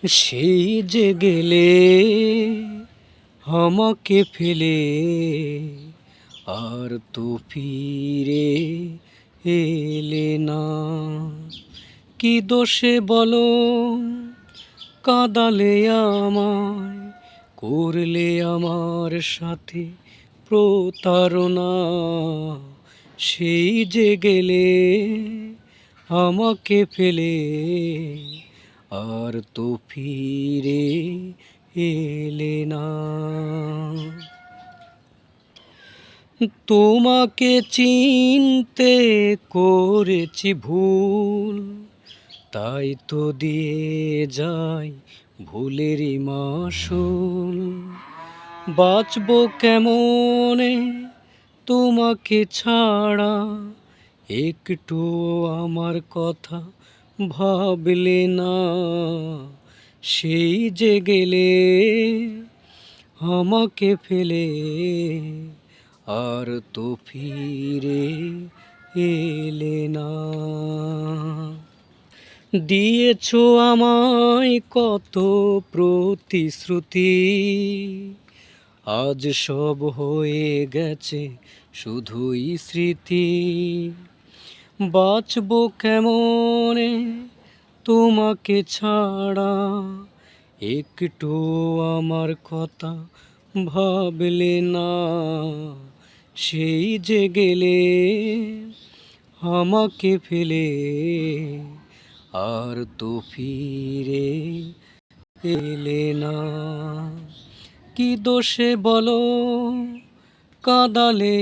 সেই যে গেলে আমাকে ফেলে, আর তো ফিরে এলে না। কি দোষে বলো কাঁদালে আমায়, করলে আমার সাথে প্রতারণা। সেই যে গেলে আমাকে ফেলে, আর তো ফিরে এলে না। তোমাকে চিনতে করেছি ভুল, তাই তো দিয়ে যাই ভুলেরই মাসুল। বাঁচবো কেমনে তোমাকে ছাড়া, একটু আমার কথা ভাবলে না। সেই যে গেলে আমাকে ফেলে, আর তো ফিরে এলে না। দিয়েছো আমায় কত প্রতিশ্রুতি, আজ সব হয়ে গেছে শুধুই স্মৃতি। বাঁচবো কেমনে তোমাকে ছাড়া, একটু আমার কথা ভাবলে না। সেই যে গেলে আমাকে ফেলে, আর তো ফিরে এলে না। কি দোষে বলো কাঁদালে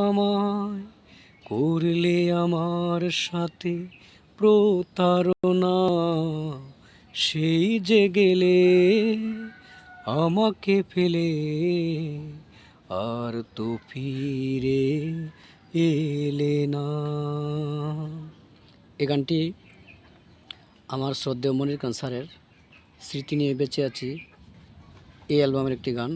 আমায়, করলে আমার সাথে প্রতারণা। সেই যে গেলে আমাকে ফেলে, আর তো ফিরে এলে না। এই গানটি আমার শ্রদ্ধেয় মনির খান স্যারের স্মৃতি নিয়ে বেঁচে আছি এই অ্যালবামের একটি গান।